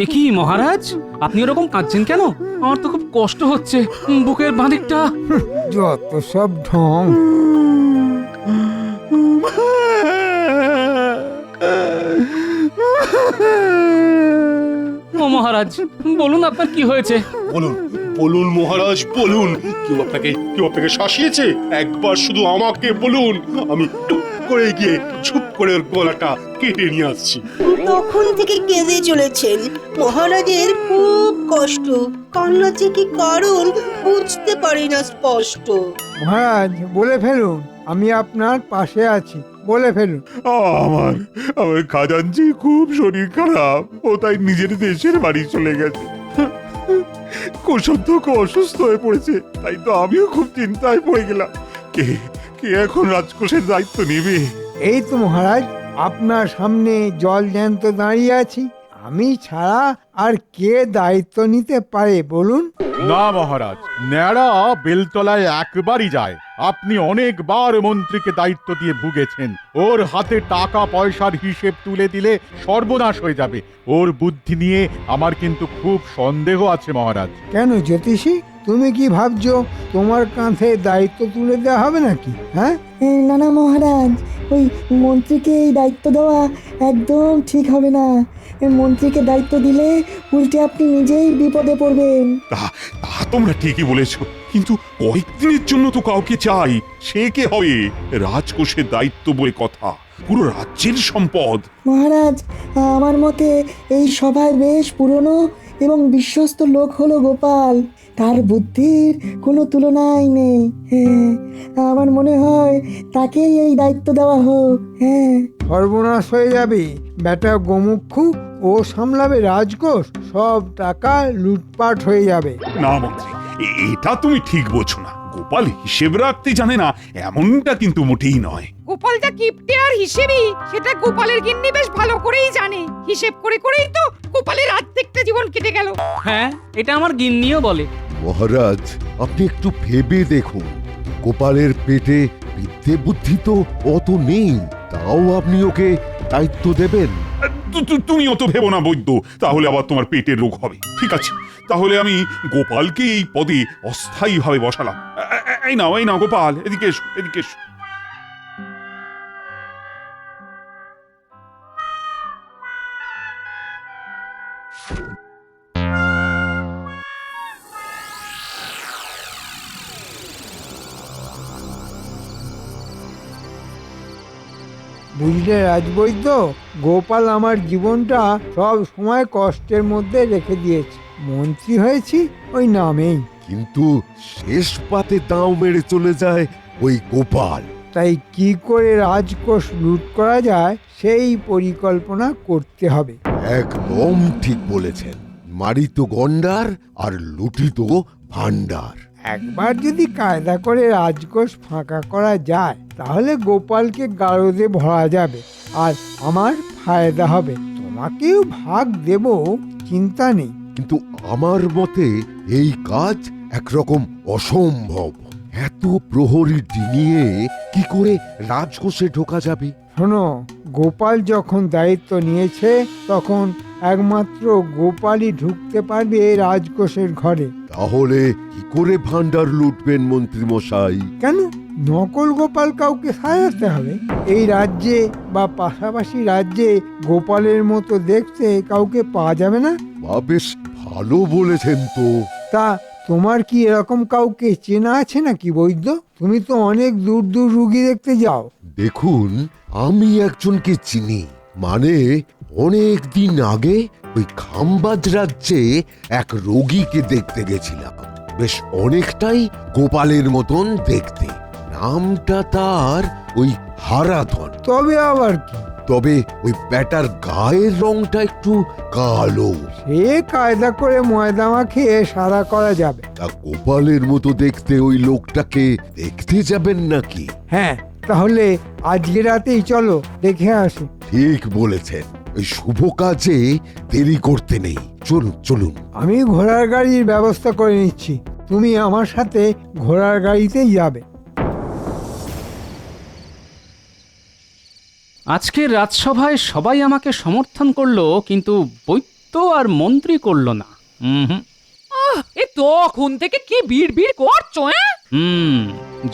এ কি মহারাজ, আপনি ওরকম কাঁদছেন কেন? আমার তো খুব কষ্ট হচ্ছে, বুকের বাঁদিকটা। যত সব ঢং। ও মহারাজ, বলুন আপনার কি হয়েছে? বলুন বলুন মহারাজ বলুন, কেউ আপনাকে শাসিয়েছে? একবার শুধু আমাকে বলুন, আমি টুক করে গিয়ে চুপ করে ওর গলাটা কেটে নিয়ে আসছি। তখন থেকে কেঁদে চলেছেন। মহারাজের খুব কষ্ট, কান্না যে কি কারণ বুঝতে পারি না স্পষ্ট। মহারাজ বলে ফেলুন, আমি আপনার পাশে আছি, বলে ফেলুন। আমার আমার খাজাঞ্চি খুব শরীর খারাপ, ও তাই নিজের দেশের বাড়ি চলে গেছে। কুসুম অসুস্থ হয়ে পড়েছে, তাই তো আমিও খুব চিন্তায় পড়ে গেলাম। কে কে এখন রাজকোষের দায়িত্ব নেবে? এই তো মহারাজ, আপনার সামনে জল জ্যান্ত দাঁড়িয়ে আছি, আমি ছাড়া আর কে দায়িত্ব নিতে পারে বলুন? না মহারাজ, ন্যাড়া বেলতলায় একবারই যায়। আপনি অনেকবার মন্ত্রীকে দায়িত্ব দিয়ে ভুগেছেন। ওর হাতে টাকা পয়সার হিসেব তুলে দিলে সর্বনাশ হয়ে যাবে। ওর বুদ্ধি নিয়ে আমার কিন্তু খুব সন্দেহ আছে মহারাজ। কেন জ্যোতিষী, তুমি কি ভাবছো তোমার কাঁধে দায়িত্ব তুলে দেওয়া হবে নাকি? হ্যাঁ, না না মহারাজ, ওই মন্ত্রীকে এই দায়িত্ব দেওয়া একদম ঠিক হবে না। মন্ত্রীকে দায়িত্ব দিলে উল্টে আপনি নিজেই বিপদে পড়বেন। তা তা তোমরা ঠিকই বলেছ, কিন্তু কয়েকদিনের জন্য তো কাউকে চাই। সে কে হবে? রাজকোষের দায়িত্ব বলে কথা, পুরো রাজ্যের সম্পদ। মহারাজ, আমার মতে এই সভায় বেশ পুরনো এবং বিশ্বস্ত লোক হলো গোপাল। তার বুদ্ধির কোনো তুলনাই নেই। হ্যাঁ, আমার মনে হয় তাকেই এই দায়িত্ব দেওয়া হোক। হ্যাঁ, সর্বনাশ হয়ে যাবে। বেটা গোমুখু ও সামলাবে রাজকোষ, সব টাকা লুটপাট হয়ে যাবে। না মন্ত্রী, এটা তুমি ঠিক বলছো না। গোপাল হিসেব রাখতে জানে না এমনটা কিন্তু মোটেই নয়। গোপাল যা কিপটে আর হিসেবি, সেটা গোপালের গিন্নি বেশ ভালো করেই জানে। হিসেব করে করেই তো গোপালের অর্ধেকটা জীবন কেটে গেল। হ্যাঁ, এটা আমার গিন্নিও বলে। মহারাজ, আপনি একটু ভেবে দেখুন, গোপালের পেটে বিদ্যে বুদ্ধি তো অত নেই, তাও আপনি ওকে দায়িত্ব দেবেন? তুমি অত ভেবো না বৈদ্য, তাহলে আবার তোমার পেটের রোগ হবে। ঠিক আছে, তাহলে আমি গোপালকে এই পদে অস্থায়ীভাবে বসালাম। এই নাও গোপাল, এদিকে এসো, এদিকে এসো। বুঝলে রাজবৈদ্য, গোপাল আমার জীবনটা সব সময় কষ্টের মধ্যে রেখে দিয়েছে। মন্ত্রী হয়েছি ওই নামেই। কিন্তু শেষ পাতে দাও মেরে চলে যায় ওই গোপাল। তাই কি করে রাজকোষ লুট করা যায় সেই পরিকল্পনা করতে হবে। একদম ঠিক বলেছেন, মারিত গন্ডার আর লুটিত ভান্ডার। একবার যদি কায়দা করে রাজকোষ ফাঁকা করা যায়, তাহলে গোপালকে গারদে ভরা যাবে আর আমার ফায়দা হবে। তোমাকেও ভাগ দেব, চিন্তা নেই। কিন্তু আমার মতে এই কাজ একরকম অসম্ভব। এত প্রহরী ডিঙিয়ে কি করে রাজকোষে ঢোকা যাবে? শোনো, গোপাল যখন দায়িত্ব নিয়েছে, তখন একমাত্র গোপালই ঢুকতে পারবে রাজকোষের ঘরে। তাহলে কি করে ভান্ডার লুটবেন মন্ত্রী মশাই? কেন নকল গোপাল কাউকে সাজাতে হবে? এই রাজ্যে বা পাশাপাশি রাজ্যে গোপালের মতো দেখতে কাউকে পাওয়া যাবে না? বা বেশ ভালো বলেছেন তো। তা তোমার কি এরকম কাউকে চেনা আছে নাকি বৈদ্য? তুমি তো অনেক দূর দূর রুগী দেখতে যাও। দেখুন, আমি একজনকে চিনি। মানে অনেক দিন আগে ওই খাম্বাজ রাজ্যে এক রোগীকে দেখতে গেছিলাম। বেশ অনেকটাই গোপালের মতন দেখতে। নামটা তার ওই হারাধন। তবে আবার কি? তবে ওই ব্যাটার গায়ের রংটা একটু কালো। সে কায়দা করে ময়দা মাখিয়ে সাদা করা যাবে। তা গোপালের মতো দেখতে ওই লোকটাকে দেখতে যাবেন নাকি? হ্যাঁ, তাহলে আজকে রাতেই চলো, দেখে আসি। ঠিক বলেছেন, ওই শুভ কাজে দেরি করতে নেই। চলুন চলুন। আমি ঘোড়ার গাড়ির ব্যবস্থা করে নিচ্ছি, তুমি আমার সাথে ঘোড়ার গাড়িতেই যাবে। আজকের রাজসভায় সবাই আমাকে সমর্থন করলো, কিন্তু বৈদ্য আর মন্ত্রী করলো না। হুম এ তখন থেকে কি বিড় করছো?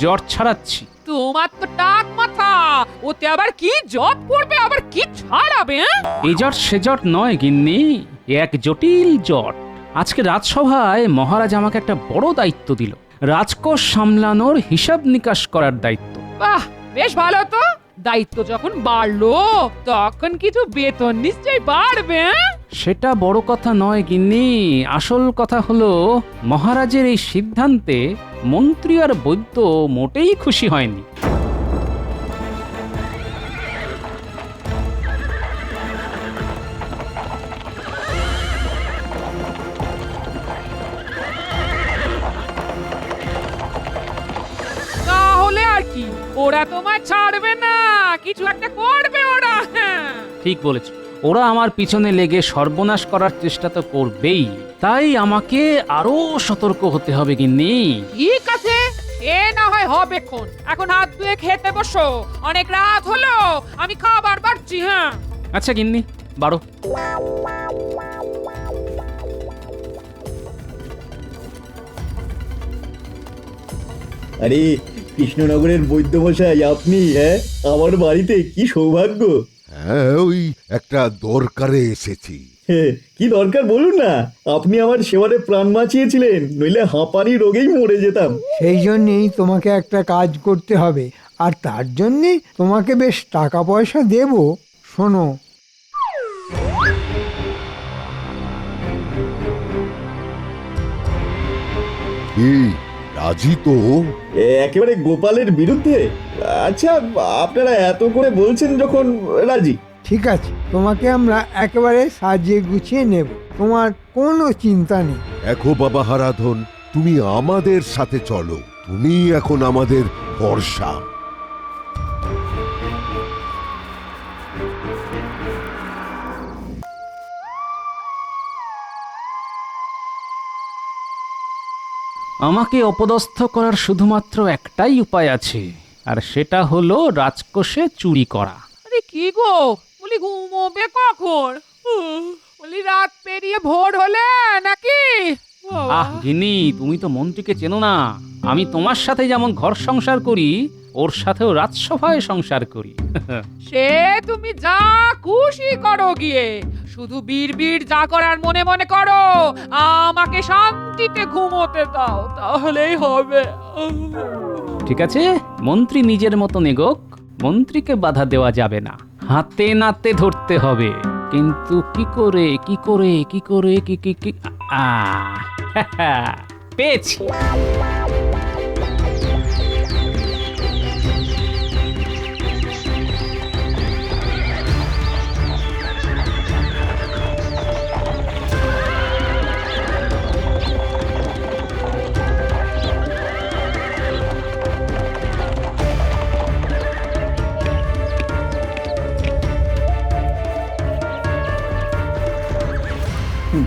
জ্বর ছাড়াচ্ছি। তোমার তো টাক মাথা, ওতে আবার কি জট পড়বে, আবার কি ছাড়াবে? এই জট সে জট নয় গিন্নি, এক জটিল জট। আজকে রাজসভায় মহারাজ আমাকে একটা বড় দায়িত্ব দিল, রাজকোষ সামলানোর হিসাব নিকাশ করার দায়িত্ব। বাহ, বেশ ভালো তো। দায়িত্ব যখন বাড়লো তখন কিছু বেতন নিশ্চয়ই বাড়বে। সেটা বড় কথা নয় গিন্নি, আসল কথা হলো মহারাজের এই সিদ্ধান্তে মন্ত্রী আর বৈদ্য মোটেই খুশি হয়নি। তাহলে আর কি, ওরা তোমায় ছাড়বে না, কিছু একটা করবে ওরা। ঠিক বলেছ, ওরা আমার পিছনে লেগে সর্বনাশ করার চেষ্টা তো করবেই, তাই আমাকে আরো সতর্ক হতে হবে গিন্নি। ঠিক আছে, এ না হয় হবেক্ষণ। এখন হাত ধুয়ে খেতে বসো, অনেক রাত হলো, আমি খাবার বাড়ছি। হ্যাঁ আচ্ছা গিন্নি, বাড়ো। আরে কৃষ্ণনগরের বৈদ্যমশাই আপনি? হ্যাঁ, আমার বাড়িতে কি সৌভাগ্য। হ্যাঁ, ওই একটা দরকারে এসেছি। কি দরকার বলুন না। আপনি আমার সেবারে প্রাণ বাঁচিয়েছিলেন, নইলে হাঁপানি রোগেই মরে যেতাম। সেই জন্যেই তোমাকে একটা কাজ করতে হবে, আর তার জন্যে তোমাকে বেশ টাকা পয়সা দেব। শোনো, কি রাজি তো? একেবারে গোপালের বিরুদ্ধে? আচ্ছা, আপনারা এত করে বলছেন যখন, রাজি। ঠিক আছে, তোমাকে আমরা একেবারে সাজিয়ে গুছিয়ে নেব, তোমার কোনো চিন্তা নেই। দেখো বাবা হারাধন, তুমি আমাদের সাথে চলো, তুমি এখন আমাদের ভরসা। আমাকে অপদস্থ করার শুধুমাত্র একটাই উপায় আছে, আর সেটা হলো রাজকোষে চুরি করা। আরে কি গো, বলি ঘুমোবে কখন? বলি রাত পেরিয়ে ভোর হলে নাকি? আহ গিন্নি, তুমি তো মন্ত্রীকে চেনো না। আমি তোমার সাথে যেমন ঘর সংসার করি, ওর সাথেও রাজসভায় সংসার করি। সে তুমি যা খুশি করো গিয়ে, শুধু বীর যা করার মনে মনে করো, আমাকে শান্তিতে ঘুমোতে দাও, তাহলেই হবে। ঠিক আছে, মন্ত্রী নিজের মতো নেগোক, মন্ত্রীকে বাধা দেওয়া যাবে না, হাতে নাতে ধরতে হবে। কিন্তু কি করে কি করে কি করে কি কি কি পেয়েছি।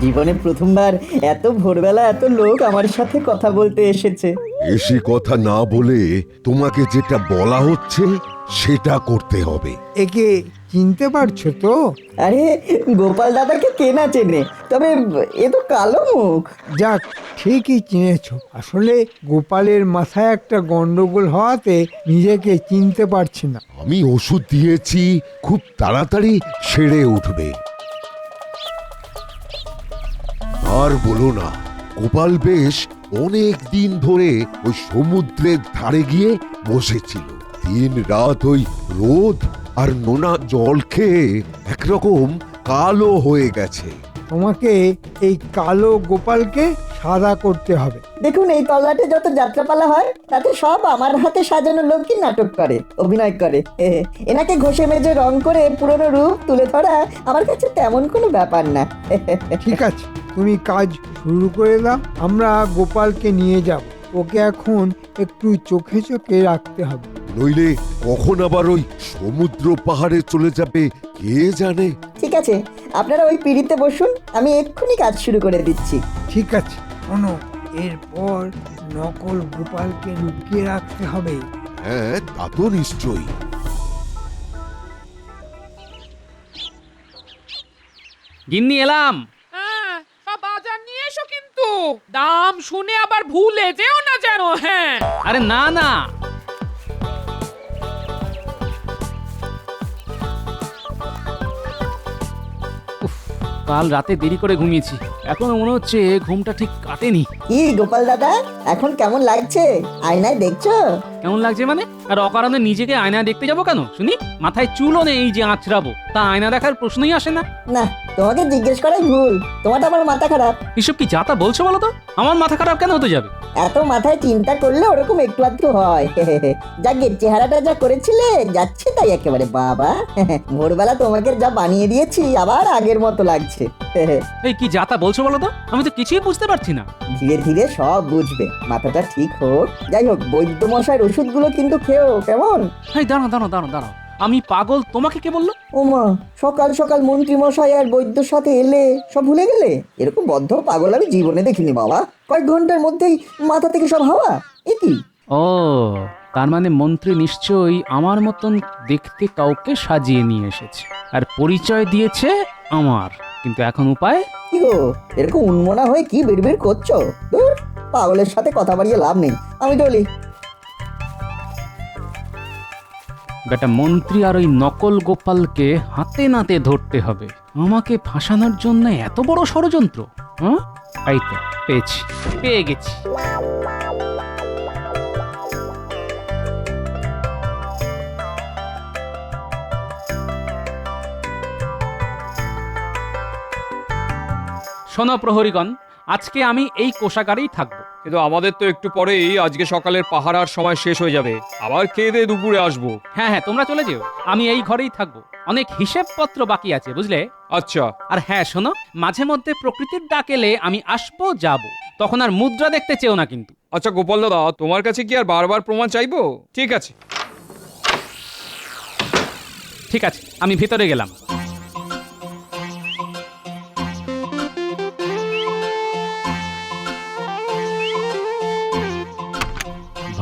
জীবনে প্রথমবার এত ভোরবেলা এত লোক আমার সাথে কথা বলতে এসেছে। বেশি কথা না বলে তোমাকে যেটা বলা হচ্ছে সেটা করতে হবে। একে চিনতে পারছো তো? আরে গোপাল দাদাকে কে না চেনে, তবে এ তো কালো মুখ। যাক, ঠিকই চিনেছো। আসলে গোপালের মাথায় একটা গন্ডগোল হওয়াতে নিজেকে চিনতে পারছি না। আমি ওষুধ দিয়েছি, খুব তাড়াতাড়ি সেরে উঠবে। আর বলো না, গোপাল বেশ অনেক দিন ধরে ওই সমুদ্রের ধারে গিয়ে বসেছিল। দিন রাত ওই রোদ আর নোনা জল খেয়ে একরকম কালো হয়ে গেছে। তোমাকে এই কালো গোপালকে সাদা করতে হবে। দেখুন, এই তল্লাটে যত যাত্রাপালা হয় তাতে সব আমার হাতে সাজানো লোকই নাটক করে, অভিনয় করে। এনাকে ঘষে মেজে রং করে পুরনো রূপ তুলে ধরা আমার কাছে তেমন কোনো ব্যাপার না। ঠিক আছে, তুমি কাজ শুরু করে দাও, আমরা গোপালকে নিয়ে যাব। ওকে এখন একটু চোখে চোখে রাখতে হবে, নইলে কখন আবার ওই সমুদ্র পাহাড়ে চলে যাবে কে জানে। ঠিক আছে, আপনারা ওই পিঁড়িতে বসুন, আমি এক্ষুনি কাজ শুরু করে দিচ্ছি। ঠিক আছে। শোনো, এরপর নকল গোপালকে লুকিয়ে রাখতে হবে। হ্যাঁ, তা তো নিশ্চয়ই। গিন্নি এলাম। হ্যাঁ, সব বাজার নিয়ে এসো কিন্তু দাম শুনে আবার ভুলে যেও না যেন। হ্যাঁ, আরে না না, উফ, কাল রাতে দেরি করে ঘুমিয়েছি, এখনো মনে হচ্ছে ঘুমটা ঠিক কাটেনি। কি গোপাল দাদা, এখন কেমন লাগছে? আয়নায় দেখছো? কেমন লাগছে মানে? আর অকারণে নিজেকে আয়না দেখতে যাবো কেন শুনি? মাথায় চুলও নেই যে আঁচড়াবো, তা আয়না দেখার প্রশ্নই আসে না। না, তোমাকে জিজ্ঞেস করাই ভুল। তোমারটা আমার মাথা খারাপ। এসব কি যাতা বলছো বলো তো? আমার মাথা খারাপ কেন হতে যাবে? এত মাথায় চিন্তা করলে ওরকম একটু আধটু হয়। যাকে চেহারাটা যা করেছিলে যাচ্ছে তাই একেবারে বাবা। ভোরবেলা তোমাকে যা বানিয়ে দিয়েছি আবার আগের মতো লাগছে। এই কি যাতা বলছো বলো তো? আমি তো কিছুই বুঝতে পারছি না। ধীরে ধীরে সব বুঝবে, মাথাটা ঠিক হোক। যাই হোক, বৈদ্য মশাইয়ের ওষুধগুলো কিন্তু খেও, কেমন? এই দাঁড়াও দাঁড়াও দাঁড়াও দাঁড়াও, আমি পাগল? তোমাকে কে বললো? ওমা, সকাল সকাল মন্ত্রী মশাই আর বৈদ্যর সাথে এলে সব ভুলে গেলে? এরকম বদ্ধ পাগল আমি জীবনে দেখিনি বাবা। কয়েক ঘন্টার মধ্যেই মাথা থেকে সব হাওয়া। এ কি? ও, তার মানে মন্ত্রী নিশ্চয়ই আমার মতন দেখতে কাউকে সাজিয়ে নিয়ে এসেছে আর পরিচয় দিয়েছে আমার। কিন্তু এখন উপায়? কি গো, এরকম উন্মনা হয়ে কি বেড় করছো? ধুর, পাগলের সাথে কথা বাড়িয়ে লাভ নেই, আমি চলি। বেটা মন্ত্রী আর ওই নকল গোপালকে হাতে নাতে ধরতে হবে। আমাকে ফাঁসানোর জন্য এত বড় ষড়যন্ত্র? হ্যাঁ, এই তো পেয়ে গেছি। শোনো প্রহরীগণ, আজকে আমি এই কোষাগারেই থাকবো। কিন্তু আমাদের তো একটু পরেই আজকে সকালের পাহারার সময় শেষ হয়ে যাবে, আবার খেয়ে দিয়ে দুপুরে আসবো। হ্যাঁ হ্যাঁ, তোমরা চলে যেও, আমি এই ঘরেই থাকবো। অনেক হিসেবপত্র বাকি আছে, বুঝলে? আচ্ছা। আর হ্যাঁ শোনো, মাঝে মধ্যে প্রকৃতির ডাক এলে আমি আসবো যাব, তখন আর মুদ্রা দেখতে চেও না কিন্তু। আচ্ছা গোপাল দাদা, তোমার কাছে কি আর বারবার প্রমাণ চাইবো? ঠিক আছে ঠিক আছে, আমি ভিতরে গেলাম।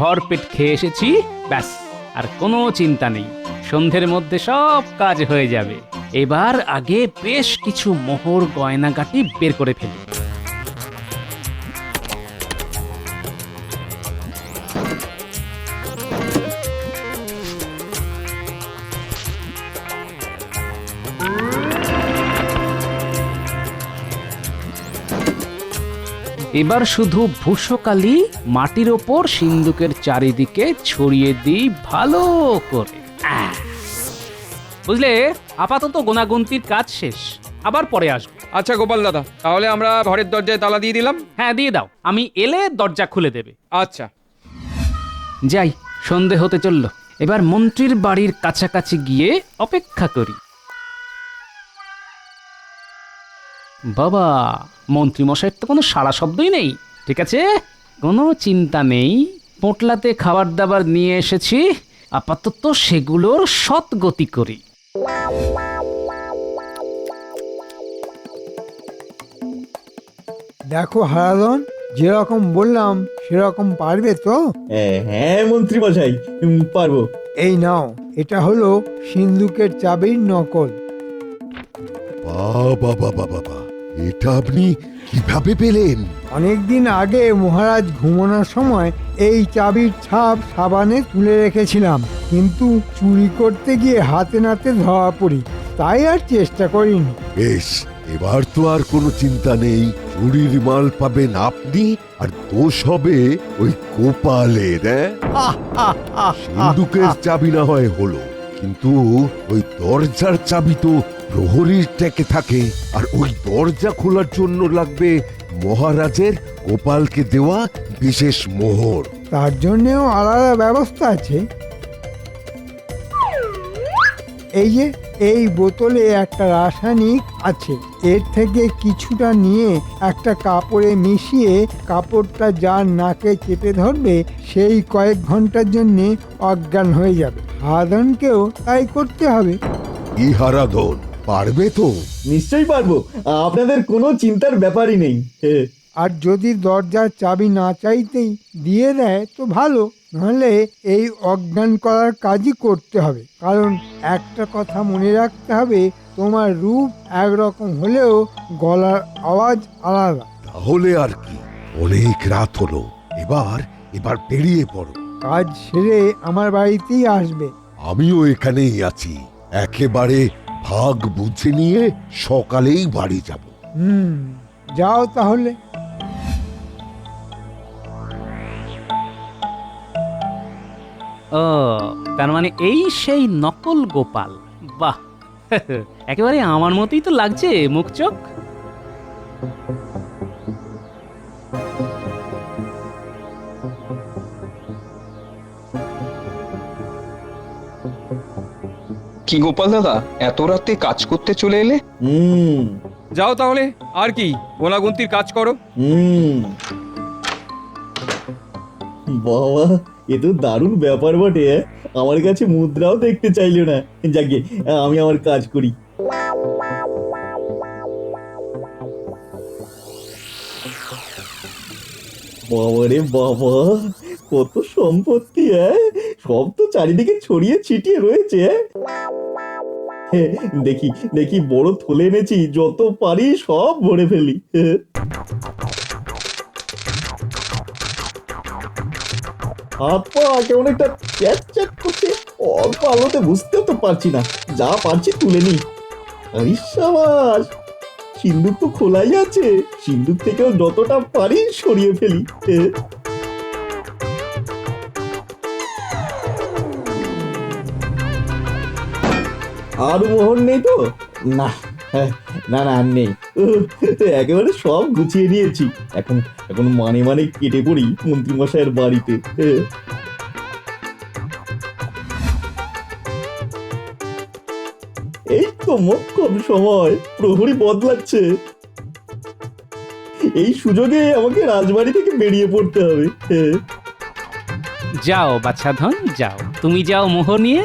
ভরপেট খেয়ে এসেছি, ব্যাস আর কোনো চিন্তা নেই। সন্ধ্যের মধ্যে সব কাজ হয়ে যাবে। এবার আগে বেশ কিছু মোহর গয়নাগাটি বের করে ফেলি। এবার শুধু ভূষকালি মাটির ওপর সিন্দুকের চারিদিকে ছড়িয়ে দিই ভালো করে। বুঝলে, আপাতত গোনাগুনতির কাজ শেষ, আবার পরে আসবো। আচ্ছা গোপাল দাদা, তাহলে আমরা ঘরের দরজায় তালা দিয়ে দিলাম। হ্যাঁ দিয়ে দাও, আমি এলে দরজা খুলে দেবে। আচ্ছা যাই, সন্ধে হতে চলল, এবার মন্ত্রীর বাড়ির কাছাকাছি গিয়ে অপেক্ষা করি। বাবা, মন্ত্রী মশাইয়ের তো কোনো সাড়া শব্দই নেই। ঠিক আছে, কোনো চিন্তা নেই, পোটলাতে খাবার দাবার নিয়ে এসেছি, আপাতত সেগুলোর সৎ গতি করি। দেখো হারাধন, যেরকম বললাম সেরকম পারবে তো? হ্যাঁ মন্ত্রী মশাই, পারবো। এই নাও, এটা হলো সিন্দুকের চাবির নকল। বাবা বাবা বাবা, এটা আপনি কিভাবে পেলেন? অনেকদিন আগে মহারাজ ঘুমানোর সময় এই চাবির ছাপ সাবানে তুলে রেখেছিলাম, কিন্তু চুরি করতে গিয়ে হাতে নাতে ধরা পড়ি, তাই আর চেষ্টা করিনি। বেশ, এবার তো আর কোনো চিন্তা নেই। চুরির মাল পাবেন আপনি, আর দোষ হবে ওই গোপালের। সিন্দুকের চাবি না হয় হলো, কিন্তু ওই দরজার চাবি তো প্রহরীর টেকে থাকে, আর ওই দরজা খোলার জন্য লাগবে মহারাজের গোপালকে দেওয়া বিশেষ মোহর। তার জন্যেও আলাদা ব্যবস্থা আছে। এই যে এই বোতলে একটা রাসায়নিক আছে, এর থেকে কিছুটা নিয়ে একটা কাপড়ে মিশিয়ে কাপড়টা যার নাকে চেপে ধরবে সেই কয়েক ঘন্টার জন্যে অজ্ঞান হয়ে যাবে। হারাধনকেও তাই করতে হবে। কি হারাধন, পারবে তো? নিশ্চয়ই পারবো, আপনাদের কোনো চিন্তার ব্যাপারই নেই। আর যদি দরজার চাবি না চাইতেই দিয়ে দেয় তো ভালো, নাহলে এই অজ্ঞান করার কাজই করতে হবে। কারণ একটা কথা মনে রাখতে হবে, তোমার রূপ একরকম হলেও গলার আওয়াজ আলাদা। তাহলে আর কি, অনেক রাত হলো, এবার এবার বেরিয়ে পড়ো। কাজ সেরে আমার বাড়িতেই আসবে। আমিও এখানেই আছি, একেবারে ভাগ বুঝে নিয়ে সকালেই বাড়ি যাব। যাও তাহলে। ও, তার মানে এই সেই নকল গোপাল। বাহ, একেবারে আমার মতোই তো লাগছে মুখ চোখ। কি গোপাল দাদা, এত রাতে কাজ করতে চলে এলে? হুম যাও তাহলে, আর কি গোনাগুন্তির কাজ করো। বাবা, এ তো দারুণ ব্যাপার বটে। আমার কাছে মুদ্রাও দেখতে চাইলো না। যাকে আমি আমার কাজ করি। বাবারে বাবা, কত সম্পত্তি! সব তো চারিদিকে ছড়িয়ে ছিটিয়ে রয়েছে। দেখি দেখি বড় থলে এনেছি, যত পারি সব ভরে ফেলি। হাত পা কেমন একটা চ্যাট চ্যাট করছে, অল্প আলোতে বুঝতেও তো পারছি না। যা পারছি তুলে নি। আরে সাবাস, সিন্দুক তো খোলাই আছে। সিন্দুক থেকেও যতটা পারি সরিয়ে ফেলি। আর মোহর নেই তো? না, না না আর নেই। একেবারে সব গুছিয়ে নিয়েছি। এখন এখন মানে মানে কেটে পড়ি মন্ত্রী মশাইয়ের বাড়িতে। এই তো মোক্ষম সময়, প্রহরী বদলাচ্ছে। এই সুযোগে আমাকে রাজবাড়ি থেকে বেরিয়ে পড়তে হবে। যাও বাচ্চাধন, যাও। তুমি যাও মোহর নিয়ে,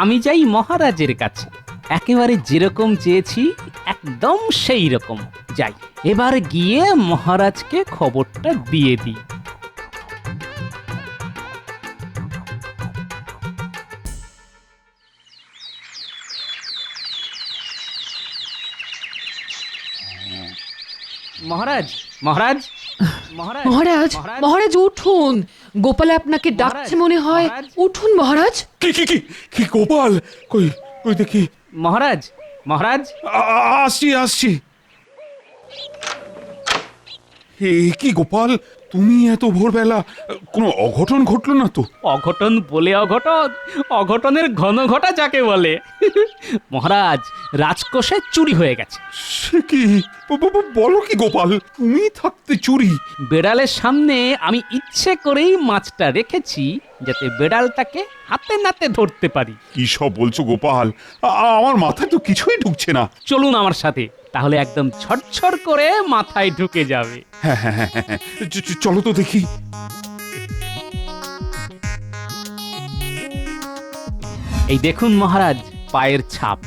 আমি যাই মহারাজের কাছে। একেবারে যেরকম চেয়েছি একদম সেই রকম। যাই, এবার গিয়ে মহারাজকে খবরটা দিয়ে দিই। মহারাজ, মহারাজ, মহারাজ, মহারাজ, মহারাজ উঠুন, গোপাল আপনাকে ডাকছে মনে হয়। উঠুন মহারাজ। কি কি কি কি গোপাল, কই কই দেখি। মহারাজ, মহারাজ, আসছি আসছি। এ কি গোপাল, তুমি এত ভোরবেলা? কোনো অঘটন ঘটলো না তো? অঘটন বলে অঘটন, অঘটনের ঘন ঘটা যাকে বলে। মহারাজ, রাজকোষে চুরি হয়ে গেছে। সে কি বলো কি গোপাল, তুমি থাকতে চুরি? বেড়ালের সামনে আমি ইচ্ছে করেই মাছটা রেখেছি যাতে বেড়ালটাকে হাতে নাতে ধরতে পারি। কি সব বলছো গোপাল, আমার মাথায় তো কিছুই ঢুকছে না। চলুন আমার সাথে, তাহলে একদম ছটছট করে মাথায় ঢুকে যাবে। হ্যাঁ হ্যাঁ হ্যাঁ হ্যাঁ, চলো তো দেখি। এই দেখুন মহারাজ, পায়ের ছাপ।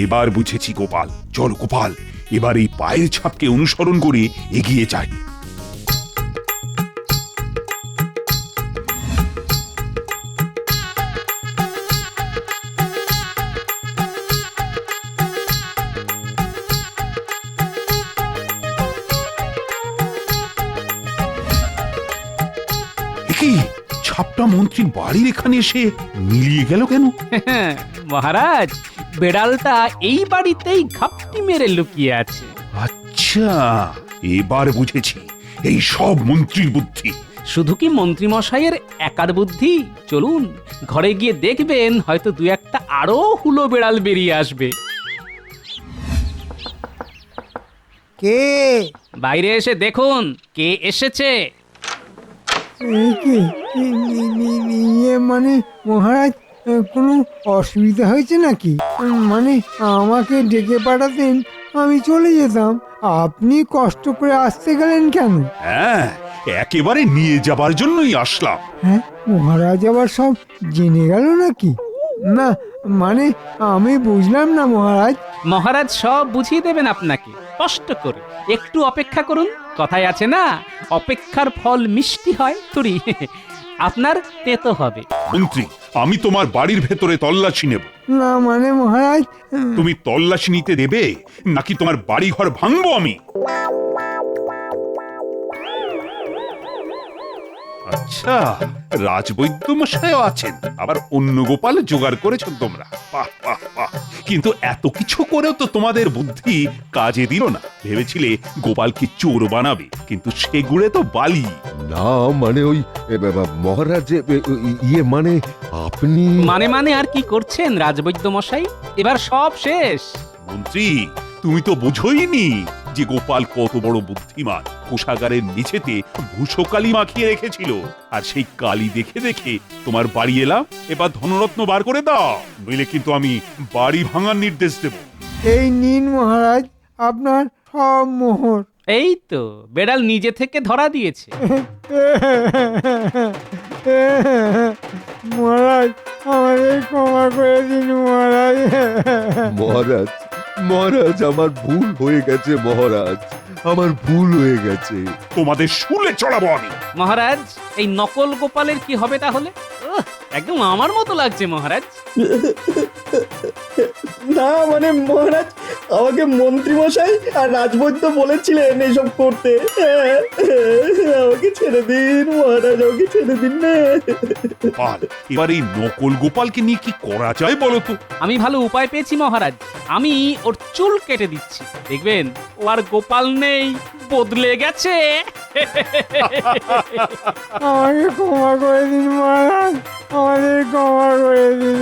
এবার বুঝেছি গোপাল। চল গোপাল, এবার এই পায়ের ছাপকে অনুসরণ করে এগিয়ে যাই। কি ছাপটা মন্ত্রীর বাড়ির এখানে এসে মিলিয়ে গেল কেন? মহারাজ, বেড়ালটা এই বাড়িতেই ঘাপটি মেরে লুকিয়ে আছে। আচ্ছা, এবার বুঝেছি, এই সব মন্ত্রীর বুদ্ধি। শুধু কি মন্ত্রী মশাইয়ের একার বুদ্ধি? চলুন ঘরে গিয়ে দেখবেন, হয়তো দু একটা আরো হুলো বেড়াল বেরিয়ে আসবে। কে? বাইরে এসে দেখুন কে এসেছে। মানে মহারাজ, কোনো অসুবিধা হয়েছে নাকি? মানে আমাকে ডেকে পাঠাতেন, আমি চলে যেতাম। আপনি কষ্ট করে আসতে গেলেন কেন? হ্যাঁ, একেবারে নিয়ে যাবার জন্যই আসলাম। হ্যাঁ, মহারাজ আবার সব জেনে গেল নাকি? না মানে আমি বুঝলাম না মহারাজ। মহারাজ সব বুঝিয়ে দেবেন আপনাকে, কষ্ট করে একটু অপেক্ষা করুন। কথায় আছে না, অপেক্ষার ফল মিষ্টি হয়। তুরি আপনার তেতো হবে। মন্ত্রী, আমি তোমার বাড়ির ভেতরে তল্লাশি নেব। না মানে মহারাজ, তুমি তল্লাশি নিতে দেবে নাকি তোমার বাড়ি ঘর ভাঙবো আমি? আচ্ছা, রাজবৈদ্য মশাইও আছেন, আবার অন্য গোপাল জোগাড় করেছেন তোমরা। বাহ বাহ বাহ, কিন্তু এত কিছু করেও তো তোমাদের বুদ্ধি কাজে দিল না। ভেবেছিলে গোপালকে চোর বানাবে, কিন্তু সেগুড়ে তো বালি। না মানে ওই মহারাজ ইয়ে মানে আপনি মানে আর কি করছেন রাজবৈদ্য মশাই? এবার সব শেষ। মন্ত্রী, তুমি তো বুঝোইনি যে গোপাল কত বড় বুদ্ধিমান। কোষাগারের নিচেতে ভূষকালি মাখিয়ে রেখেছিল, আর সেই কালি দেখে দেখে তোমার বাড়ি এলাম। এবার ধনরত্ন বার করে দাও, নইলে কিন্তু আমি বাড়ি ভাঙার নির্দেশ দেব। এই নিন মহারাজ আপনার সব মোহর। এই তো বেড়াল নিজে থেকে ধরা দিয়েছে। মহারাজ আমাদের ক্ষমা করে দিন মহারাজ। মহারাজ মহারাজ আমার ভুল হয়ে গেছে মহারাজ, আমার ভুল হয়ে গেছে। তোমাদের শুলে চড়াবো আমি। মহারাজ, এই নকল গোপালের কি হবে তাহলে? একদম আমার মতো লাগছে মহারাজ। না মানে মহারাজ, আমাকে মন্ত্রী মশাই আর রাজবৈদ্য বলেছিলেন এইসব করতে। আমাকে ছেড়ে দিন মহারাজ, আমাকে ছেড়ে দিন না। গোপাল, এবার এই নকল গোপালকে নিয়ে কি করা যায় বলো তো? আমি ভালো উপায় পেয়েছি মহারাজ। আমি ওর চুল কেটে দিচ্ছি, দেখবেন ও আর গোপাল নেই, বদলে গেছে। আমাকে ক্ষমা করে দিন মহারাজ, আমাদের ক্ষমা করে দিন।